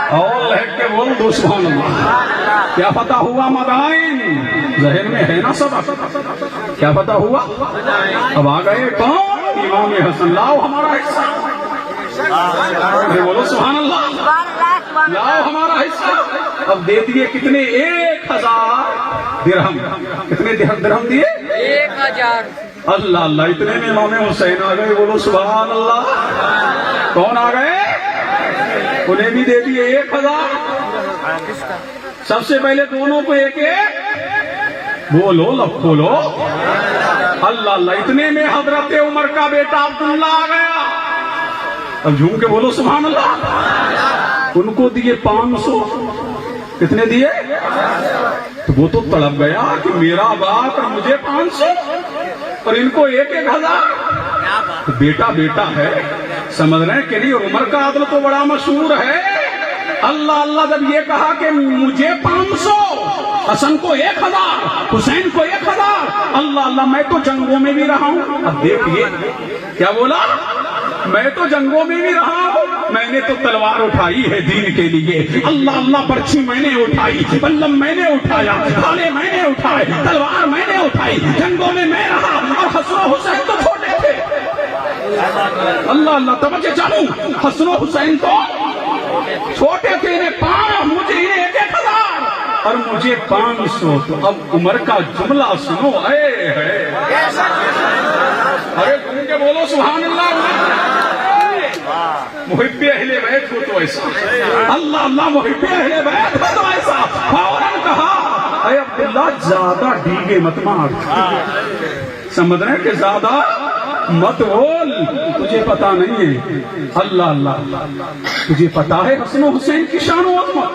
اور لہٹ کے بول دو سبحان اللہ. کیا پتا ہوا مدائن ذہن میں ہے نا سب. کیا پتا ہوا؟ اب آ گئے کون؟ امام حسن. لاؤ ہمارا حصہ. بولو سبحان اللہ. لاؤ ہمارا حصہ. اب دے دیے کتنے؟ 1000 درہم. کتنے درہم دیے؟ 1000. اللہ اللہ. اتنے میں امام حسین آ گئے. بولو سبحان اللہ. کون آ گئے؟ انہیں بھی دے دیے 1000. سب سے پہلے دونوں کو ایک ایک. بولو لب کھولو. اللہ اللہ. اتنے میں حضرت عمر کا بیٹا عبداللہ آ گیا. اب جھوم کے بولو سبحان اللہ. ان کو دیے 500. کتنے دیے؟ تو وہ تو تڑپ گیا کہ میرا باپ اور مجھے 500 اور ان کو 1000. بیٹا بیٹا ہے. سمجھ رہے ہیں کہ نہیں؟ عمر کا عدل تو بڑا مشہور ہے. اللہ اللہ. جب یہ کہا کہ مجھے 500، حسن کو 1000، حسین کو 1000. اللہ اللہ. میں تو جنگوں میں بھی رہا ہوں. اب دیکھیے کیا بولا. میں تو جنگوں میں بھی رہا ہوں. میں نے تو تلوار اٹھائی ہے دین کے لیے. اللہ اللہ. برچھی میں نے اٹھائی، بلم میں نے اٹھایا، بھالے میں نے اٹھائے، تلوار میں نے اٹھائی. جنگوں میں میں رہا. اور حسن و حسین تو چھوٹے تھے. اللہ اللہ. توجہ چالو. حسن و حسین تو چھوٹے تھے. انہیں 5، مجھے 1000 اور مجھے 500. تو اب عمر کا جملہ سنو. ارے تم کے بولو سبحان اللہ. محب اہل بیت ہو تو ایسا. اللہ اللہ. محب اہل بیت ہو تو ایسا. فوراً کہا اے عبداللہ زیادہ ڈیگے مت مار. سمجھ رہے ہیں کہ زیادہ مت بول. تجھے پتا نہیں ہے. اللہ اللہ. تجھے پتا ہے حسن و حسین کی شان و عظمت؟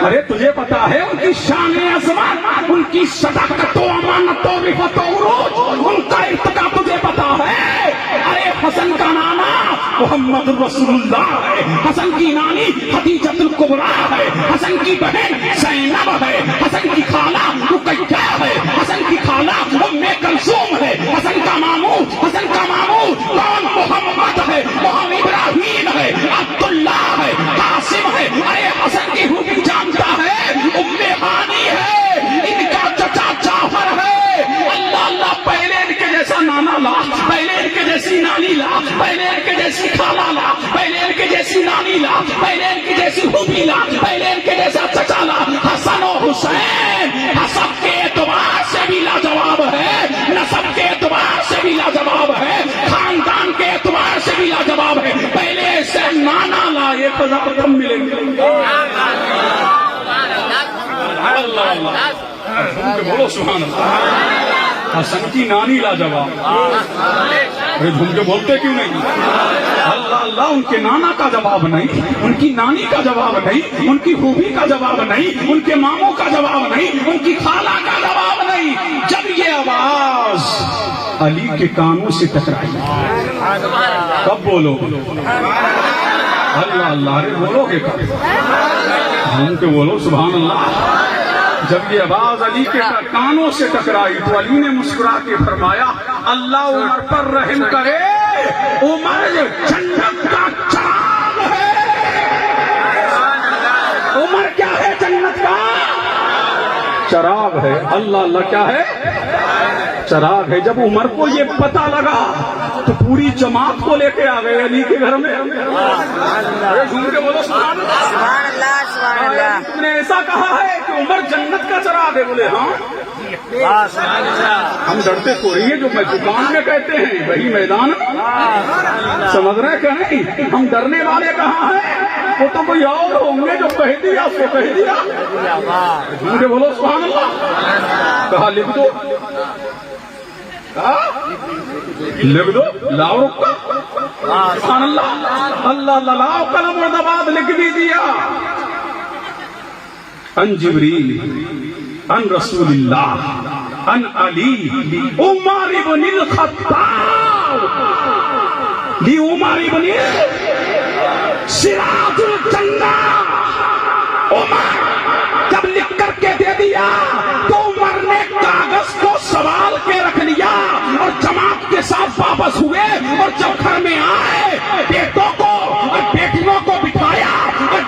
ارے تجھے پتا ہے ان کی شان عظمت، ان کی صداقت و امانت و رفت و عروج، ان کا ارتقا تجھے پتا ہے؟ ارے حسن کا نانا محمد رسول اللہ ہے. حسن کی نانی خدیجۃ الکبریٰ ہے. حسن کی بہن زینب ہے. حسن کی خالہ رقیہ ہے. حسن کی خالہ ام کلثوم ہے. حسن کا ماموں کون؟ محمد ہے، محمد ابراہیم ہے، عبداللہ ہے، قاسم ہے. ارے حسن کی خوبی جانتا ہے. ام ہانی ہے. ان کا چچا جعفر ہے. اللہ اللہ. پہلے ان کے جیسا نانا لا، پہلے ان کے جیسی نانی لا، پہلے ان کے جیسی خالہ لا، پہلے ان کے جیسی نانی لا، پہلے ان کی جیسی خوبی لا، پہلے ان کے جیسا چچا لا. حسن و حسین حسب کے اعتبار سے بھی لاجواب ہے، نسب کے اعتبار سے بھی لاجواب ہے، خاندان کے اعتبار سے بھی لاجواب ہے. پہلے سے نانا لا. 1000 کم ملیں گے. اللہ اللہ. بولو سبحان اللہ. حسن کی نانی لاجواب. ارے جھوم کے بولتے کیوں نہیں؟ اللہ اللہ. ان کے نانا کا جواب نہیں، ان کی نانی کا جواب نہیں، ان کی خوبی کا جواب نہیں، ان کے ماموں کا جواب نہیں، ان کی خالہ کا جواب نہیں. جب یہ آواز علی کے کانوں سے ٹکرائی کب بولو؟ اللہ اللہ. ارے بولو گے کب؟ جھوم کے بولو سبحان اللہ. جب یہ آواز علی کے کانوں سے ٹکرائی تو علی نے مسکرا کے فرمایا اللہ عمر پر رحم کرے. عمر جنت کا چراغ ہے. عمر کیا ہے؟ جنت کا چراغ ہے. اللہ اللہ. کیا ہے؟ چراغ ہے. جب عمر کو یہ پتہ لگا تو پوری جماعت کو لے کے آ گئے علی کے گھر میں. جھوم کے بولو سبحان اللہ. تم نے ایسا کہا ہے کہ عمر جنت کا چراغ ہے. بولے ہاں. ہم ڈرتے تھوڑی ہیں. جو دکان میں کہتے ہیں وہی میدان. سمجھ رہے کہ نہیں؟ ہم ڈرنے والے کہاں ہیں؟ وہ تو کوئی اور ہوں گے جو کہہ دیا اس کو کہہ دیا. جھوم کے بولو سبحان اللہ. کہا لکھ دو. لکھ دو. لاؤ. سبحان اللہ. اللہ اللہ. لاؤ قلم اور دباد لکھ بھی دیا. ان جبریل ان رسول اللہ ان علی عمر بن الخطاب لی عمر بن سراج الجنہ. عمر جب لکھ کر کے دے دیا تو عمر نے کاغذ کو سوال کے رکھ لیا اور جماعت کے ساتھ واپس ہوئے. اور جب گھر میں آئے بیٹوں کو اور بیٹیوں کو بٹھایا اور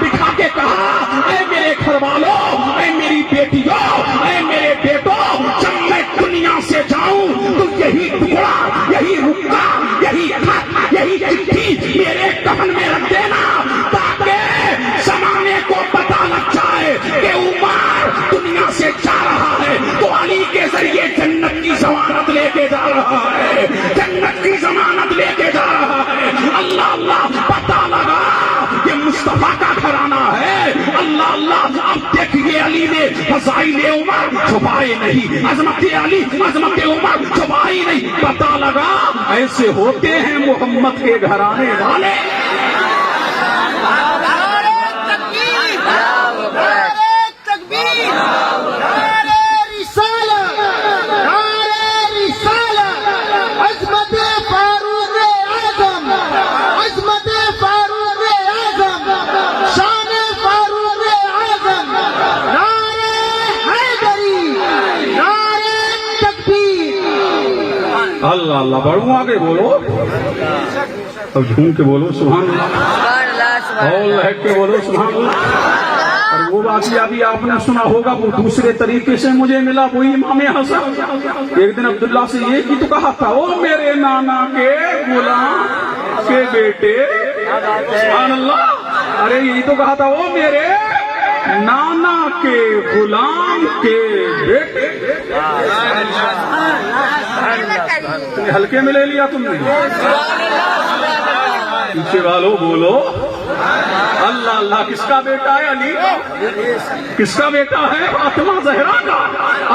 جنت کی ضمانت لے کے جا رہا ہے. اللہ اللہ پتہ لگا یہ مصطفیٰ کا گھرانہ ہے. اللہ اللہ اب دیکھیے علی نے فضائل عمر چھپائے نہیں, عظمت علی عظمت عمر چھپائی نہیں. پتہ لگا ایسے ہوتے ہیں محمد کے گھرانے والے. اللہ اللہ بڑھوں آگے بولو, اب جھوم کے بولو سبحان اللہ, اور لہک کے بولو سبحان اللہ. اور وہ واقعہ بھی آپ نے سنا ہوگا, وہ دوسرے طریقے سے مجھے ملا. وہی امام حسن ایک دن عبداللہ سے یہ بھی تو کہا تھا, او میرے نانا کے غلام کے بیٹے. سبحان اللہ, ارے یہی تو کہا تھا, او میرے نانا کے غلام کے بیٹے. ہلکے میں لے لیا تم نے. پیچھے والو بولو اللہ اللہ. کس کا بیٹا ہے علی؟ کس کا بیٹا ہے؟ فاطمہ زہرا کا.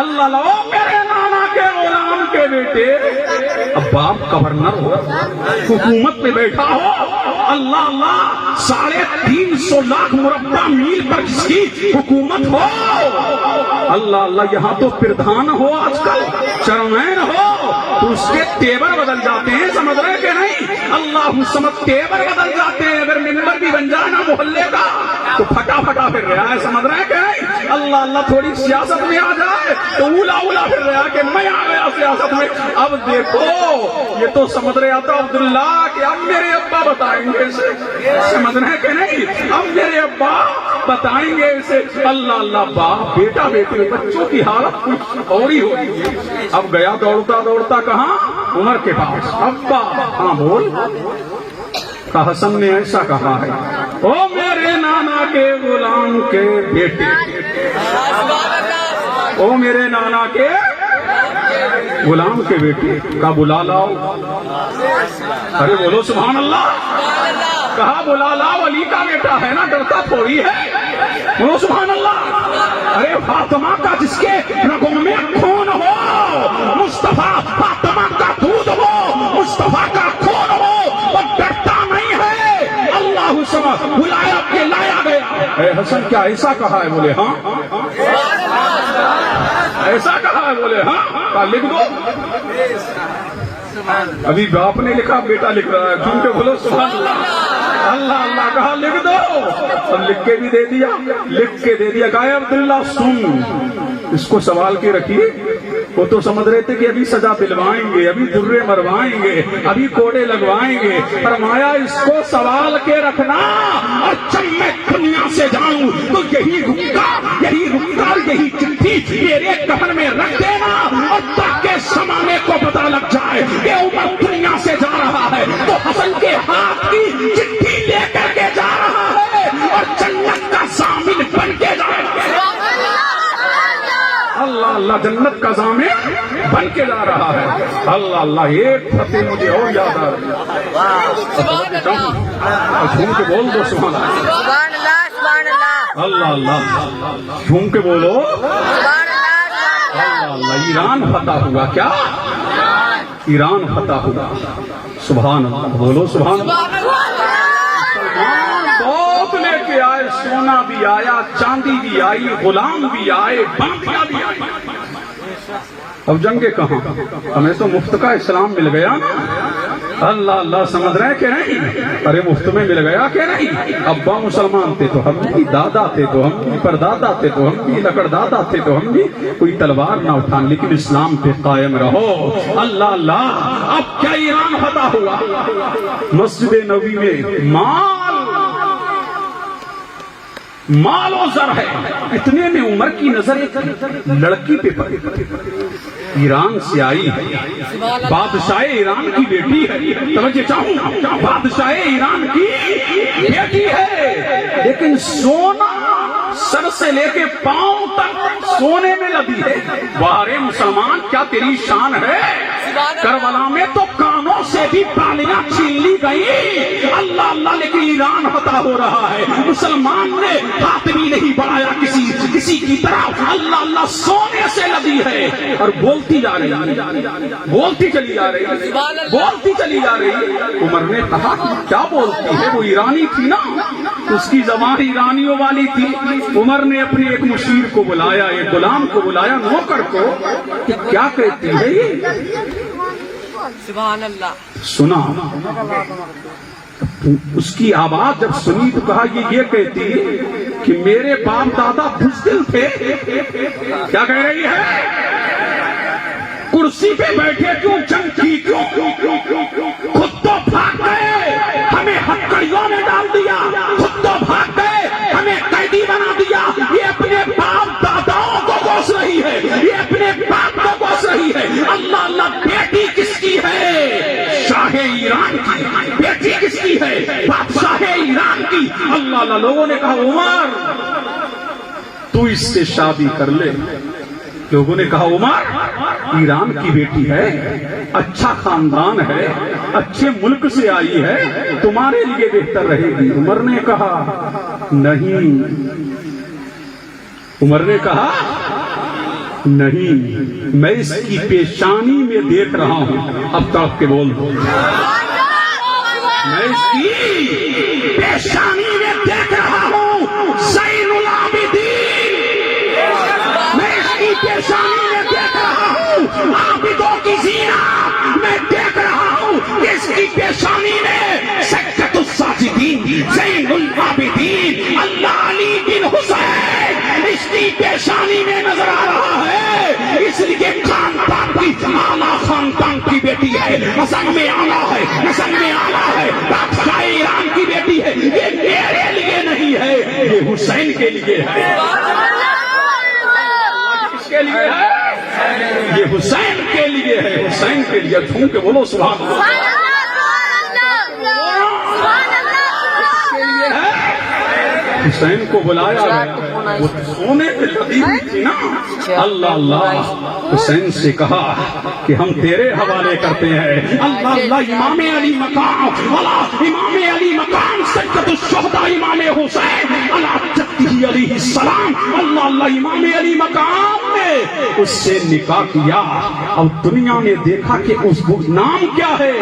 اللہ اللہ میرے نانا کے غلام کے بیٹے. اب باپ گورنر ہو, حکومت پہ بیٹھا ہو, اللہ اللہ 350 لاکھ مربع میل پر جس کی حکومت ہو, اللہ اللہ یہاں تو پردھان ہو, آج کل چیئرمین ہو, تو اس کے تیور بدل جاتے ہیں, سمجھ رہے کہ نہیں؟ اللہ سمجھ تیور بدل جاتے ہیں. اگر ممبر بھی بن جائے نا محلے کا تو پھٹا پھٹا پھر رہا ہے, سمجھ رہے کہ نہیں؟ اللہ اللہ تھوڑی سیاست میں آ جائے تو اولا اولا پھر رہا کہ میں آ گیا سیاست میں. اب دیکھو یہ تو سمجھ رہے آتا عبداللہ کہ اب میرے ابا بتائیں گے اسے, سمجھ رہے کہ نہیں؟ اب میرے ابا بتائیں گے اسے. اللہ اللہ باپ بیٹا بیٹے بچوں کی حالت کچھ اور ہی ہوتی ہے. اب گیا دوڑتا دوڑتا کہاں؟ عمر کے پاس. ابا ہاں بول. حسن نے ایسا کہا ہے, او میرے نانا کے غلام کے بیٹے, او میرے نانا کے غلام کے بیٹے کا بلا لاؤ. ارے بولو سبحان اللہ. کہا بلا لاؤ, علی کا بیٹا ہے نا, ڈرتا تھوڑی ہے. بولو سبحان اللہ. ارے فاطمہ کا جس کے رگوں میں خون ہو, مصطفیٰ فاطمہ کا دودھ ہو, مصطفیٰ کا خون ہو, اور ڈرتا نہیں ہے. اللہ سمجھ بلایا کے لایا گیا. اے حسن کیا ایسا کہا ہے؟ بولے ہاں. ایسا کہا ہے؟ بولے ہاں. کہا لکھ دو. ابھی باپ نے لکھا, بیٹا لکھ رہا ہے. جھوم کے بولو سبحان اللہ. اللہ اللہ کہا لکھ دو, اور لکھ کے بھی دے دیا, لکھ کے دے دیا. کہا عبداللہ سن, اس کو سوال کے رکھیے. وہ تو سمجھ رہے تھے کہ ابھی سزا دلوائیں گے, ابھی درے مروائیں گے, ابھی کوڑے لگوائیں گے. فرمایا اس کو سوال کے رکھنا, اور جب میں دنیا سے جاؤں تو یہی رکا یہی چٹھی میرے کفن میں رکھ دینا, اور تاکہ زمانے کو پتہ لگ جائے کہ عمر دنیا سے جا رہا ہے تو حسن کے ہاتھ کی چٹھی لے کر کے جا رہا ہے, اور جنت کا ضامن بن کے جا رہا ہے. اللہ اللہ جنت کا ضامن بن کے جا رہا ہے. اللہ اللہ ایک فتح مجھے اور یاد آ رہی ہے, جھوم کے بول دو سبحان اللہ. اللہ اللہ جھوم کے بولو اللہ اللہ. ایران فتح ہوا. کیا ایران فتح ہوا؟ سبحان اللہ. بولو سبحان اللہ. بہت لے کے آئے, سونا بھی آیا, چاندی بھی آئی, غلام بھی آئے, باندیاں بھی آئی. اب جنگیں کہاں؟ ہمیں تو مفت کا اسلام مل گیا نا. اللہ اللہ سمجھ رہے کہ نہیں؟ ارے مفت میں مل گیا کہ نہیں؟ ابا مسلمان تھے تو ہم بھی, دادا تھے تو ہم بھی, پردادا تھے تو ہم بھی, لکڑ دادا تھے تو ہم بھی. کوئی تلوار نہ اٹھان, لیکن اسلام پہ قائم رہو. اللہ اللہ اب کیا ایران فتح ہوا؟ مسجد نبوی میں مال و زر ہے. اتنے میں عمر کی نظر ایک لڑکی پہ پڑی, ایران سے آئی ہے, بادشاہ ایران کی بیٹی ہے. توجہ چاہوں, بادشاہ ایران کی بیٹی ہے, لیکن سونا سر سے لے کے پاؤں تک سونے میں لدی ہے. وارے مسلمان کیا تیری شان ہے؟ کربلا میں تو کانوں سے بھی بالیاں چھین لی گئی. اللہ اللہ لیکن ایران فتح ہو رہا ہے. مسلمان نے ہاتھ بھی نہیں بڑھایا کسی کی طرف. اللہ اللہ سونے سے لگی ہے اور بولتی جا رہی ہے, بولتی چلی جا رہی ہے, بولتی چلی جا رہی ہے. عمر نے کہا کیا بولتی ہے؟ وہ ایرانی تھی نا, اس کی زبان ایرانیوں والی تھی. عمر نے اپنے ایک مشیر کو بلایا, ایک غلام کو بلایا, نوکر کو, کہ کیا کہتی ہے یہ؟ سبحان اللہ. سنا اس کی آواز جب سنی تو کہا یہ کہتی ہے کہ میرے باپ دادا بزدل تھے. کیا کہہ رہی ہے؟ کرسی پہ بیٹھے کیوں, جنگ کی کیوں, خود تو بھاگ گئے, ہمیں ہتکڑیوں میں ڈال دیا, خود تو بھاگ گئے, ہمیں قیدی بنا دیا. یہ اپنے باپ داداؤں کو کوس رہی ہے, یہ اپنے باپ کو کوس رہی ہے. اللہ اللہ بیٹی کس کی ہے؟ شاہ ایران کی. بیٹی کس کی ہے؟ بادشاہ ایران کی. اللہ اللہ. لوگوں نے کہا عمر تو اس سے شادی کر لے. لوگوں نے کہا عمر ایران کی بیٹی ہے, اچھا خاندان ہے, اچھے ملک سے آئی ہے, تمہارے لیے بہتر رہے گی. عمر نے کہا نہیں. عمر نے کہا نہیں, میں اس کی پیشانی میں دیکھ رہا ہوں. اب تک کے بول دو, میں اس کی پیشانی میں دیکھ رہا ہوں زین العابدین. میں اس کی پیشانی میں دیکھ رہا ہوں عابدوں کی زینت. میں دیکھ رہا ہوں کہ اس کی پیشانی میں سکت الساجدین زین العابدین اللہ علی بن حسین اس کی پیشانی میں نظر آ رہا ہے. اس لیے خاندان کی اعلیٰ خاندان کی بیٹی ہے, نسل میں اعلیٰ ہے, نسل میں اعلیٰ ہے, بادشاہ ایران کی بیٹی ہے. یہ میرے لیے نہیں ہے, یہ حسین کے لیے ہے. کس کے لیے ہے؟ یہ حسین کے لیے ہے, حسین کے لیے. جھوم کے بولو سبحان اللہ. حسین کو بلایا گیا, وہ سونے پہ لدی ہوئی تھی نا. اللہ اللہ. حسین سے کہا کہ ہم تیرے حوالے کرتے ہیں. اللہ اللہ. امام علی مقام, امام علی مقام سید الشہداء امام حسین علی جدہ علیہ السلام. اللہ اللہ. امام علی مقام نے اس سے نکاح کیا اور دنیا نے دیکھا کہ اس کا نام کیا ہے,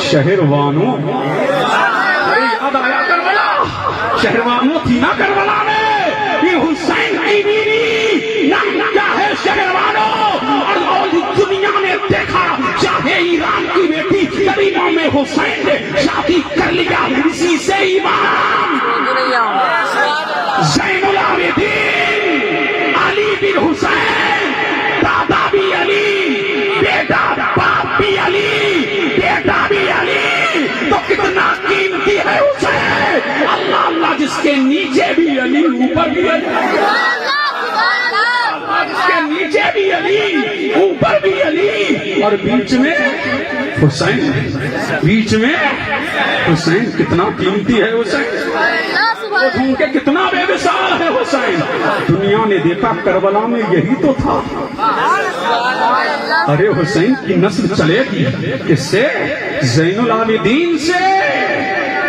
شہروانو. یاد آیا کربلا, شہروانو تھی نا کربلا میں. یہ حسین کی بیوی نام کیا ہے؟ شہروانو. اور دنیا نے دیکھا شاہ ایران کی بیٹی کریمہ میں حسین نے شادی کر لیا. اسی سے امام زین العابدین علی بن حسین, دادا بھی علی, بیٹا باپ بھی علی, بیٹا بھی علی. تو کتنا قیمتی ہے حسین. اللہ اللہ. جس کے نیچے بھی علی, اوپر بھی علی, جس کے نیچے بھی علی, اوپر بھی علی, اور بیچ میں حسین. بیچ میں حسین. کتنا قیمتی ہے حسین. وہ کے کتنا بے مثال ہے حسین. دنیا نے دیکھا کربلا میں یہی تو تھا. ارے حسین کی نسل چلے گی کس سے؟ زین العابدین سے.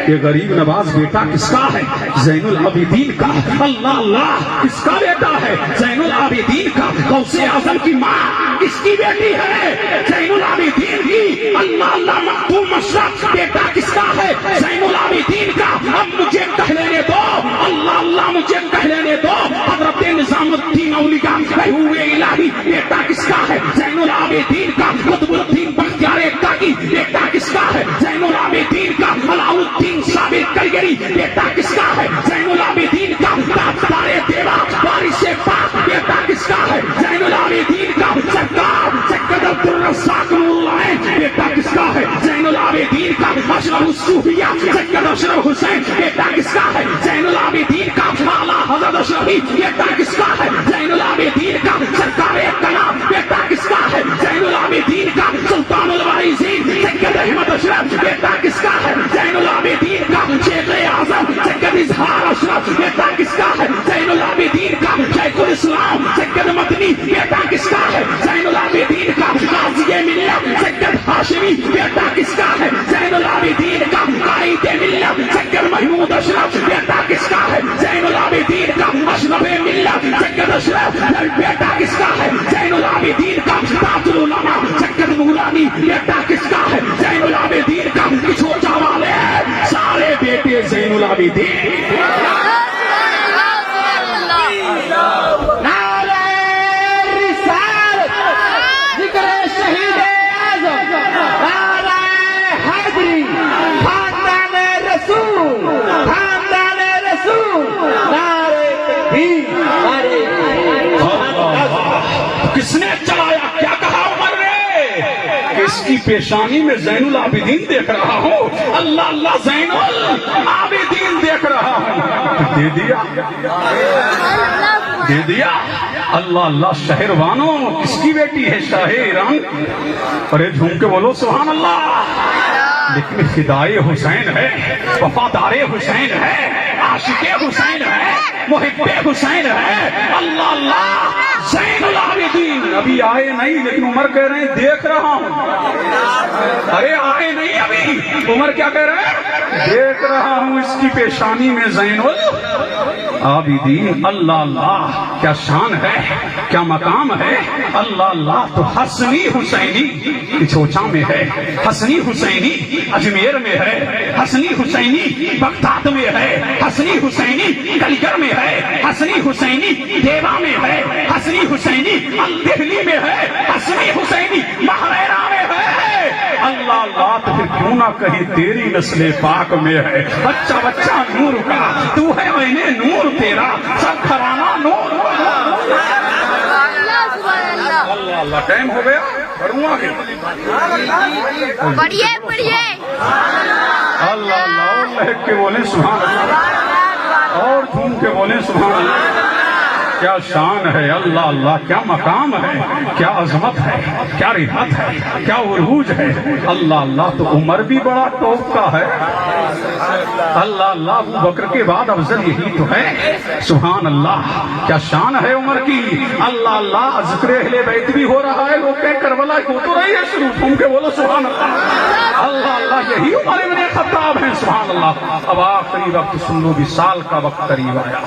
یہ غریب نواز بیٹا کس کا ہے؟ زین العابدین کا. اللہ اللہ. کس کا بیٹا ہے؟ زین العابدین کا. غوث اعظم کی ماں کس کی بیٹی ہے؟ زین العابدین کی. اللہ اللہ. مختوم اشرف بیٹا کس کا ہے؟ زین العابدین کا. اب مجھے کہہ لینے دو, اللہ اللہ مجھے کہہ لینے دو, حضرت نظام الدین اولیاء ہوئے الہی بیٹا کس کا ہے؟ زین العابدین کا. قطب الدین بختیار کاکی بیٹا کس کا ہے؟ زین العابدین کا. علاؤالدین ثابت کرگری بیٹا کس کا ہے؟ زین العابدین کا. تاجدار دیوا وارث پاک بیٹا کس کا ہے؟ زین العابدین کا. سرکار سید عبدالرزاق نورالعین بیٹا کس کا ہے؟ زین العابدین کا. اشرف الصوفیہ سید اشرف حسین بیٹا کس کا ہے؟ زین العابدین کا. اعلیٰ حضرت اشرفی بیٹا کس کا ہے؟ زین العابدین کا. سرکار کلام بیٹا کس کا ہے؟ زین العابدین کا. سلطان الوارثین سید احمد اشرف بیٹا کس کا ہے؟ زین العابدین کا. شیخ اعظم سید اظہار اشرف بیٹا کس کا ہے؟ زین العابدین کا. شیخ الاسلام سید مدنی بیٹا کس کا ہے؟ زین العابدین کا. غازی ملت سید کس کا ہے؟ زین العابدین کا اشرف ملت سید اشرف۔ بیٹا کس کا ہے؟ زین العابدین کا تاج العلماء سید نورانی۔ بیٹا کس کا ہے؟ زین العابدین کا چھوٹا والے سارے بیٹے زین العابدین۔ کس نے چلایا؟ کیا کہا عمر نے کہ اس کی پیشانی میں زین العابدین دیکھ رہا ہوں، اللہ اللہ زین العابدین دیکھ رہا ہوں۔ دے دیا، دے دیا۔ اللہ اللہ شہروانوں، کس کی بیٹی ہے؟ شاہ ایران۔ ارے جھوم کے بولو سبحان اللہ۔ لیکن فدائے حسین ہے، وفادار حسین ہے، عاشق حسین ہے، محب حسین ہے۔ اللہ اللہ زین العابدین۔ ابھی آئے نہیں لیکن عمر کہہ رہے ہیں دیکھ رہا ہوں۔ ارے آئے نہیں ابھی، عمر کیا کہہ رہے ہیں؟ دیکھ رہا ہوں اس کی پیشانی میں زین العابدین۔ اللہ اللہ کیا شان ہے، کیا مقام ہے۔ اللہ اللہ تو حسنی حسینی چھوچا میں ہے، حسنی حسینی اجمیر میں ہے، حسنی حسینی بغداد میں ہے، حسنی حسینی کلیگر میں ہے، حسنی حسینی دیوا میں ہے، حسنی حسینی دہلی میں ہے، حسنی حسینی مہریرا میں ہے۔ اللہ اللہ تو پھر کیوں نہ کہیں تیری نسل پاک میں ہے۔ بچہ بچہ نور کا تو ہے، میں نے نور تیرا سب گھرانہ نور۔ اللہ اللہ ٹائم ہو گیا، بڑھوں آگے۔ پڑھیے پڑھیے۔ اللہ اللہ اور لہک کے بولیں سبحان اللہ، اور جھوم کے بولیں سبحان اللہ۔ کیا شان ہے، اللہ اللہ کیا مقام ہے، کیا عظمت ہے، کیا رفعت ہے، کیا عروج ہے۔ اللہ اللہ تو عمر بھی بڑا ٹوپ کا ہے۔ اللہ اللہ ابو بکر کے بعد افضل یہی تو ہے۔ سبحان اللہ کیا شان ہے عمر کی۔ اللہ اللہ ذکر اہل بیت بھی ہو رہا ہے، روکے کربلا ہو تو رہی ہے شروع، تم کے بولو سبحان اللہ۔ اللہ اللہ یہی عمر ابن خطاب ہیں۔ سبحان اللہ۔ اب آخری وقت سن لو، وصال کا وقت قریب آیا،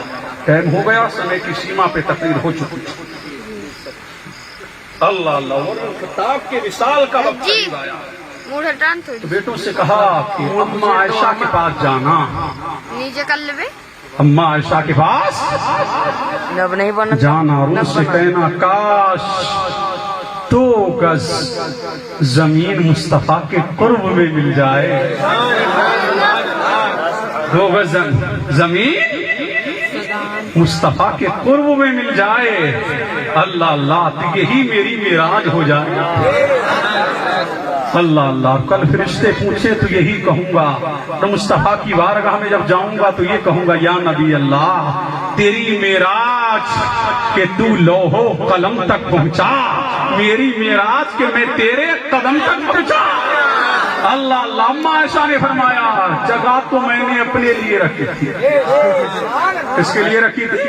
ٹائم ہو گیا، سمے کی سیما پہ تقریر ہو چکی۔ اللہ اللہ عمر بن خطاب کے وصال کا وقت قریب آیا تو بیٹوں سے کہا کہ اماں عائشہ کے پاس جانا۔ نیچے کر لے اماں عائشہ کے پاس جب نہیں بنا جانا اور ان سے کہنا کاش 2 گز زمین مصطفیٰ کے قرب میں مل جائے۔ 2 گز زمین مصطفیٰ کے قرب میں مل جائے۔ اللہ اللہ تو یہی میری معراج ہو جائے۔ اللہ اللہ کل فرشتے پوچھے تو یہی کہوں گا، تو مصطفیٰ کی بارگاہ میں جب جاؤں گا تو یہ کہوں گا یا نبی اللہ تیری معراج کہ تو لوح و قلم تک پہنچا، میری معراج کہ میں تیرے قدم تک پہنچا۔ اللہ اللہ اماں عائشہ نے فرمایا جگہ تو میں نے اپنے لیے رکھی تھی۔ کس کے لیے رکھی تھی؟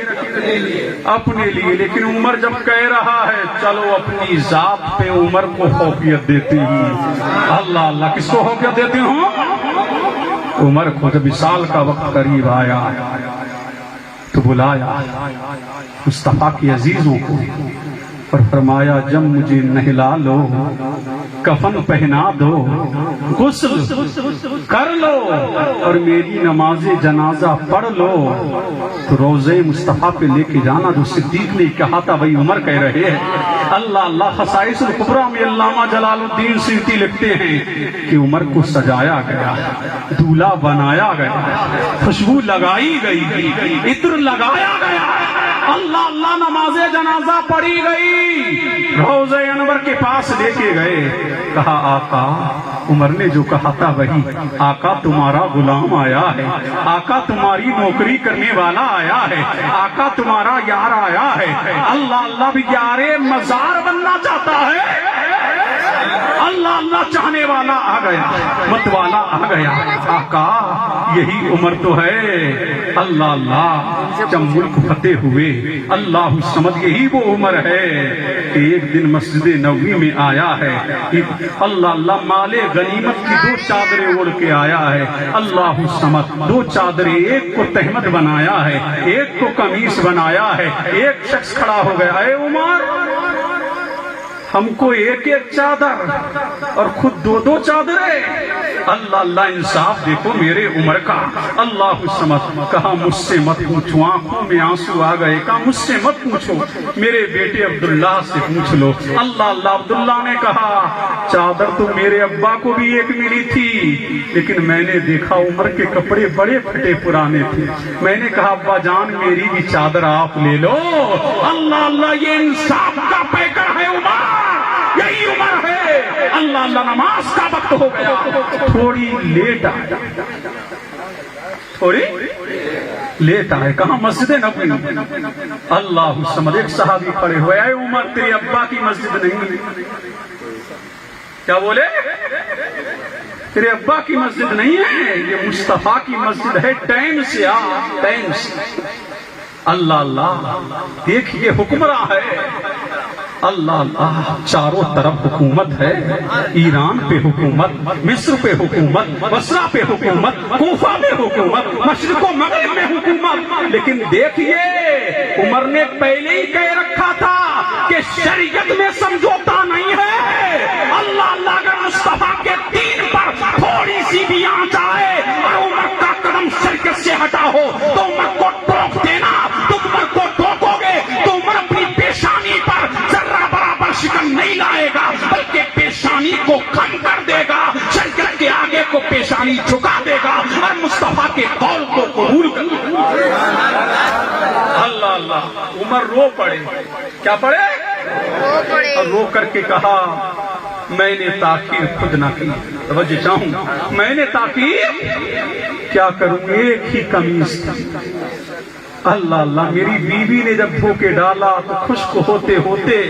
اپنے لیے۔ لیکن عمر جب کہہ رہا ہے چلو اپنی ذات پہ عمر کو فوقیت دیتی ہوں۔ اللہ اللہ کس کو فوقیت دیتی ہوں؟ عمر کو جب وصال کا وقت قریب آیا تو بلایا مصطفیٰ کی عزیزوں کو اور فرمایا جب مجھے نہلا لو، کفن پہنا دو، غسل کر لو اور میری نماز جنازہ پڑھ لو تو روضے مصطفیٰ پہ لے کے جانا۔ جو صدیق نے کہا تھا وہی عمر کہہ رہے ہیں۔ اللہ اللہ خصائص الکبریٰ میں علامہ جلال الدین سیوطی لکھتے ہیں کہ عمر کو سجایا گیا، دولہا بنایا گیا، خوشبو لگائی گئی، عطر لگایا گیا۔ اللہ اللہ نماز جنازہ پڑھی گئی، روضہ انور کے پاس لے کے گئے۔ کہا آقا عمر نے جو کہا تھا وہی، آقا تمہارا غلام آیا ہے، آقا تمہاری نوکری کرنے والا آیا ہے، آقا تمہارا یار آیا ہے۔ اللہ اللہ بھی یار مزار بننا چاہتا ہے۔ اللہ اللہ چاہنے والا آ گیا، مت والا آ گیا، آقا یہی عمر تو ہے۔ اللہ اللہ جب ملک فتح ہوئے، اللہ الصمد یہی وہ عمر ہے کہ ایک دن مسجد نبوی میں آیا ہے، اللہ اللہ مال غنیمت کی 2 چادریں اوڑھ کے آیا ہے، اللہ الصمد 2 چادریں، ایک کو تہمت بنایا ہے، ایک کو قمیص بنایا ہے، ایک شخص کھڑا ہو گیا، اے عمر ہم کو ایک ایک چادر اور خود 2 چادریں۔ اللہ اللہ انصاف دیکھو میرے عمر کا۔ اللہ الصمد کہا مجھ سے مت پوچھو، آنکھوں میں آنسو آ گئے، کہا مجھ سے مت پوچھو، میرے بیٹے عبداللہ سے پوچھ لو۔ اللہ اللہ عبداللہ نے کہا چادر تو میرے ابا کو بھی ایک ملی تھی، لیکن میں نے دیکھا عمر کے کپڑے بڑے پھٹے پرانے تھے، میں نے کہا ابا جان میری بھی چادر آپ لے لو۔ اللہ اللہ یہ انصاف کا پیکر ہے عمر، یہی عمر ہے۔ اللہ اللہ نماز کا وقت ہو گیا، تھوڑی لیٹ آئے، تھوڑی لیٹ آئے، کہاں مسجد نبوی۔ اللہ الصمد ایک صحابی کھڑے ہوئے، اے عمر تیرے ابا کی مسجد نہیں، کیا بولے تیرے ابا کی مسجد نہیں ہے، یہ مصطفیٰ کی مسجد ہے، ٹائم سے آ، ٹائم سے۔ اللہ اللہ دیکھئے حکمراں ہے، اللہ اللہ چاروں طرف حکومت ہے، ایران پہ حکومت، مصر پہ حکومت، بصرہ پہ حکومت، کوفہ پہ حکومت، مشرق و مغرب میں حکومت، لیکن دیکھیے عمر نے پہلے ہی کہہ رکھا تھا کہ شریعت میں سمجھوتا نہیں ہے۔ اللہ اللہ اگر مصطفیٰ کے دین پر تھوڑی سی بھی آنچ آئے اور عمر کا قدم شریعت سے ہٹا ہو تو عمر کو ٹوک دینا، تم عمر کو ٹوکو گے تو عمر اپنی پیشانی پر شکن نہیں لائے گا بلکہ پیشانی کو کم کر دے گا، شریعت کے آگے کو پیشانی جھکا دے گا اور مصطفیٰ کے قول کو قبول کر لے گا۔ اللہ اللہ عمر رو پڑے، کیا پڑے؟ اور رو کر کے کہا میں نے تاخیر خود نہ کی، توجہ چاہوں، میں نے تاخیر کیا کروں، ایک ہی قمیص تھی۔ اللہ اللہ میری بیوی نے جب دھو کے ڈالا تو خشک ہوتے ہوتے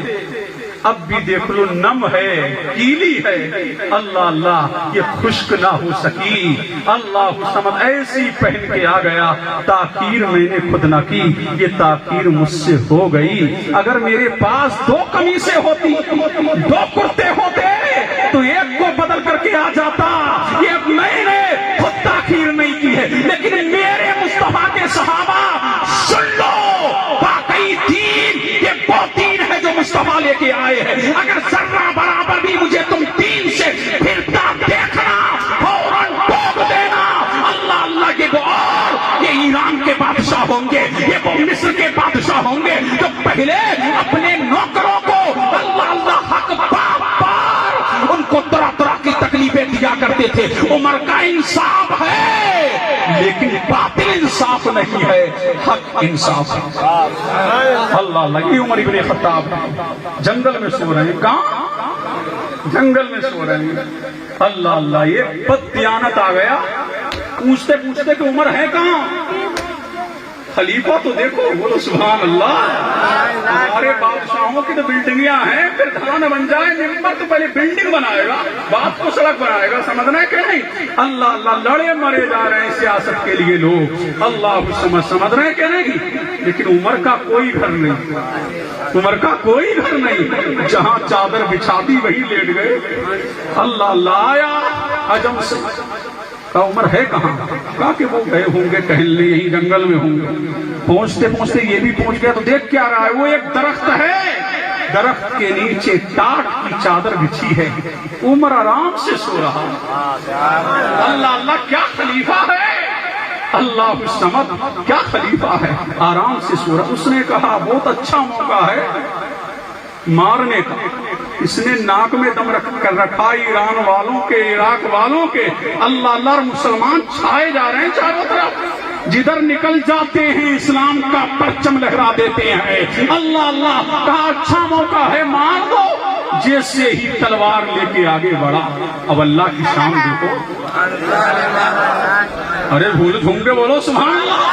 اب بھی دیکھ لو نم ہے، گیلی ہے، اللہ اللہ یہ خشک نہ ہو سکی۔ اللہ سمجھ ایسی پہن کے آ گیا، تاخیر میں نے خود نہ کی، یہ تاخیر مجھ سے ہو گئی۔ اگر میرے پاس 2 قمیصیں ہوتی، 2 کرتے ہوتے تو ایک کو بدل کر کے آ جاتا، یہ میں نے خود تاخیر نہیں کی ہے، لیکن میرے مصطفیٰ کے صحابہ سن لو، واقعی دین یہ وہ دین ہے جو مصطفیٰ لے کے آئے ہیں۔ اگر ذرہ برابر بھی مجھے تم دین سے پھرتا دیکھنا فوراً ٹوک دینا۔ اللہ اللہ یہ وہ اور یہ ایران کے بادشاہ ہوں گے، یہ وہ مصر کے بادشاہ ہوں گے جو پہلے اپنے نوکروں کو اللہ اللہ حق بار ان کو طرح طرح کی تکلیفیں دیا کرتے تھے۔ عمر کا انصاف ہے لیکن باطل انصاف نہیں ہے، حق انصاف ہے۔ اللہ اللہ یہ عمر ابن خطاب جنگل میں سو رہے ہیں، کہاں؟ جنگل میں سو رہے ہیں۔ اللہ اللہ یہ بددیانت آ گیا، پوچھتے پوچھتے کہ عمر ہے کہاں؟ خلیفہ تو دیکھو، بولو سبحان اللہ۔ ہمارے بادشاہوں کی تو بلڈنگیاں ہیں، پھر دھان بن جائے ممبر تو پہلے بلڈنگ بنائے گا، بعد کو سڑک بنائے گا، سمجھنا ہے کہ نہیں؟ اللہ اللہ لڑے مرے جا رہے ہیں سیاست کے لیے لوگ، اللہ سمجھ رہے ہیں کہ نہیں؟ لیکن عمر کا کوئی گھر نہیں، عمر کا کوئی گھر نہیں، جہاں چادر بچھاتی وہی لیٹ گئے۔ اللہ اللہ آیا عجم سے، کہا عمر ہے کہاں؟ کہا کہ وہ گئے ہوں گے ٹہلنے، یہی جنگل میں ہوں گے۔ پہنچتے پہنچتے یہ بھی پہنچ گیا تو دیکھ کیا رہا ہے، وہ ایک درخت ہے، درخت کے نیچے ٹاٹ کی چادر بچھی ہے، عمر آرام سے سو رہا۔ اللہ اللہ کیا خلیفہ ہے، اللہ سمجھ کیا خلیفہ ہے، آرام سے سو رہا۔ اس نے کہا بہت اچھا موقع ہے مارنے کا، اس نے ناک میں دم رکھ کر رکھا ایران والوں کے، عراق والوں کے۔ اللہ اللہ مسلمان چھائے جا رہے ہیں چاروں طرف، جدھر نکل جاتے ہیں اسلام کا پرچم لہرا دیتے ہیں۔ اللہ اللہ کہا اچھا موقع ہے مار دو، جیسے ہی تلوار لے کے آگے بڑھا۔ اب اللہ کی شان دیکھو، ارے بھول جھوم کے بولو سبحان اللہ۔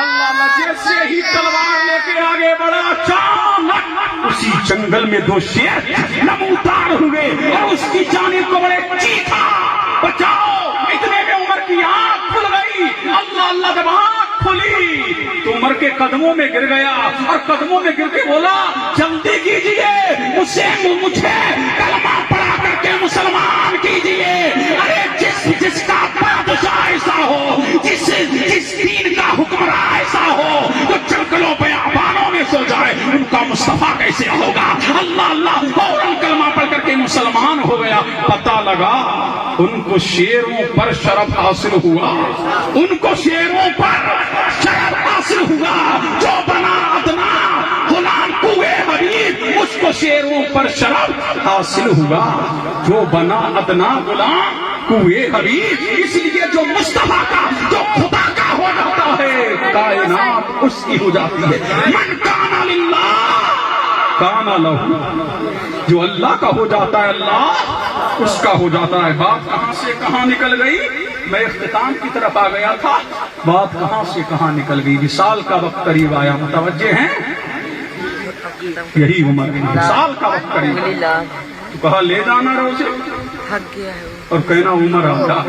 اللہ اللہ جیسے ہی تلوار لے کے آگے بڑھا، اچانک اسی جنگ جنگل میں دو شیر نمودار ہوئے اور اس کی جانب کو بڑے چیخا بچاؤ، اتنے میں عمر کی آنکھ کھل گئی. اللہ اللہ جب آنکھ کھلی تو عمر کے قدموں میں گر گیا اور قدموں میں گر کے بولا جلدی کیجئے مجھے کلمہ پڑھا کر کے مسلمان کیجئے. ارے جس کا بادشاہ ایسا ہو، جس دین کا حکمراں ایسا ہو جو جنگلوں بیابانوں میں سو جائے، ان کا مصطفیٰ کیسے ہوگا؟ اللہ اللہ فوراً کلمہ پڑھ کر کے مسلمان ہو گیا. پتہ لگا ان کو شیروں پر شرف حاصل ہوا، ان کو شیروں پر شرف حاصل ہوا. جو بنا ادنا غلام کوئے حبیب، اس کو شیروں پر شرف حاصل ہوا. جو بنا ادنا غلام کوئے حبیب، اس لیے جو مصطفیٰ کا، جو خدا کا ہو جاتا ہے، کائنات اس کی ہو جاتی ہے. من کان للہ کان لہ، جو اللہ کا ہو جاتا ہے اللہ اس کا ہو جاتا ہے. بات کہاں سے کہاں نکل گئی؟ میں اختتام کی طرف آ گیا تھا، بات کہاں سے کہاں نکل گئی. وصال کا وقت قریب آیا، متوجہ ہیں؟ یہی عمر وصال کا وقت قریب آیا تو کہا لے جانا روزے، تھک گیا ہے اور کہنا عمر آ جا.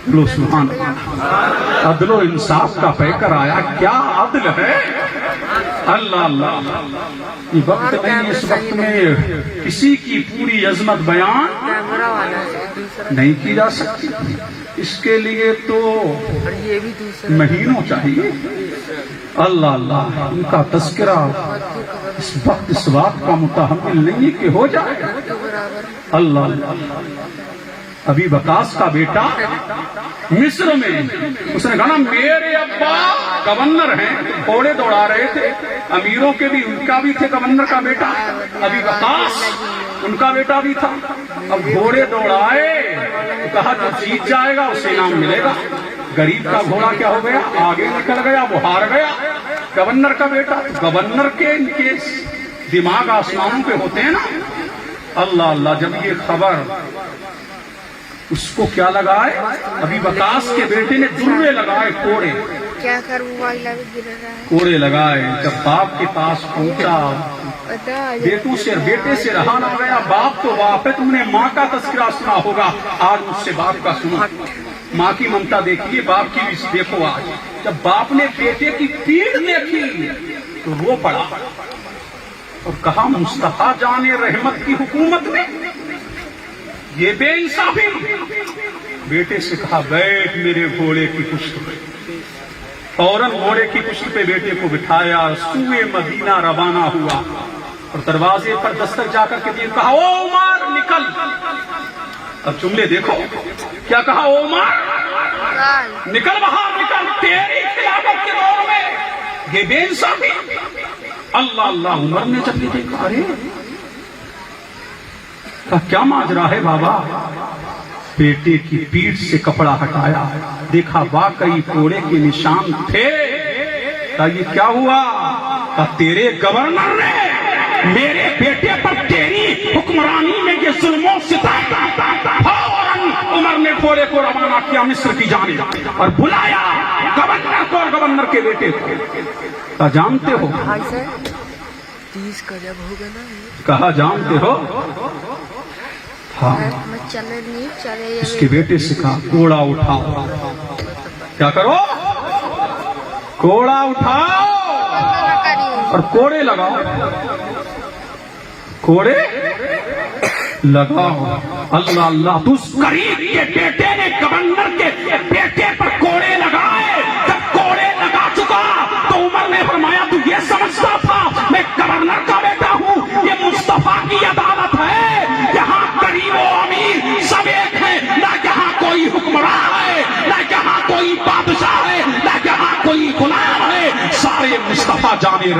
لو سبحان اللہ، عدل و انصاف کا پیکر آیا. کیا عدل ہے! اللہ اللہ، یہ وقت نہیں، اس وقت میں کسی کی پوری عظمت بیان کیمرہ والا ہے دوسرا، نہیں کی جا سکتی. اس کے لیے تو اور یہ بھی دوسرا مہینوں چاہیے. اللہ اللہ، ان کا تذکرہ اس وقت اس بات کا متحمل نہیں کہ ہو جائے. اللہ اللہ، ابھی وقاص کا بیٹا مصر میں، اس نے کہا نا میرے ابا گورنر ہیں، گھوڑے دوڑا رہے تھے، امیروں کے بھی، ان کا بھی تھے گورنر کا بیٹا. ابھی وقاص ان کا بیٹا بھی تھا. اب گھوڑے دوڑائے تو کہا جو جیت جائے گا اسے انعام ملے گا. غریب کا گھوڑا کیا ہو گیا؟ آگے نکل گیا، وہ ہار گیا. گورنر کا بیٹا، گورنر کے ان کے دماغ آسمانوں پہ ہوتے ہیں نا. اللہ اللہ، جب یہ خبر اس کو کیا لگائے، ابھی وقاص کے بیٹے نے درے لگائے، کوڑے کیا کروں موبائل ابھی گر رہا ہے. کوڑے لگائے. جب باپ کے پاس پہنچا، بیٹے سے رہا نہ گیا. باپ تو باپ ہے، تم نے ماں کا تذکرہ سنا ہوگا، آج مجھ سے باپ کا سنا. ماں کی ممتا دیکھیے، باپ کی بھی دیکھو. آج جب باپ نے بیٹے کی پیٹھ دیکھی تو رو پڑا اور کہا مصطفیٰ جان رحمت کی حکومت میں یہ بے انصافی. بیٹے سے کہا بیٹھ میرے گھوڑے کی پشت پہ. فوراً گھوڑے کی پشت پہ بیٹے کو بٹھایا، سوئے مدینہ روانہ ہوا اور دروازے پر دستک جا کر کے دیے، کہا او عمر نکل. اب جملے دیکھو کیا کہا، او عمر نکل باہر، نکل، تیری خلافت کے دور میں یہ بے انصافی. اللہ اللہ، عمر نے جب یہ دیکھا، ارے کیا ماجرا ہے بابا؟ بیٹے کی پیٹھ سے کپڑا ہٹایا، دیکھا واقعی کوڑے کے نشان تھے. کہا یہ کیا ہوا؟ کہا تیرے گورنر نے میرے بیٹے پر تیری حکمرانی میں یہ ظلم و ستم. فوراً عمر نے گھوڑے کو روانہ کیا مصر کی جانب اور بلایا گورنر کو اور گورنر کے بیٹے کو. کہا جانتے ہو، 30 کا جب ہوگا نا، کہا جانتے ہو؟ ہاں. میں چلے نہیں چلے. اس کے بیٹے سے کہا کوڑا اٹھاؤ. کیا کرو؟ کوڑا اٹھاؤ اور کوڑے لگاؤ، کوڑے لگاؤ. اللہ اللہ، تو اس غریب کے بیٹے نے گورنر کے بیٹے پر کوڑے لگائے. جب کوڑے لگا چکا تو عمر نے فرمایا تو یہ سمجھتا تھا میں گورنر کا بیٹا ہوں؟ یہ مصطفیٰ کی عدالت ہے، یہاں غریب و امیر سب ایک ہیں. نہ یہاں کوئی حکمراں ہے، نہ یہاں کوئی بادشاہ ہے، نہ یہاں کوئی غلام ہے. سارے مصطفیٰ جانے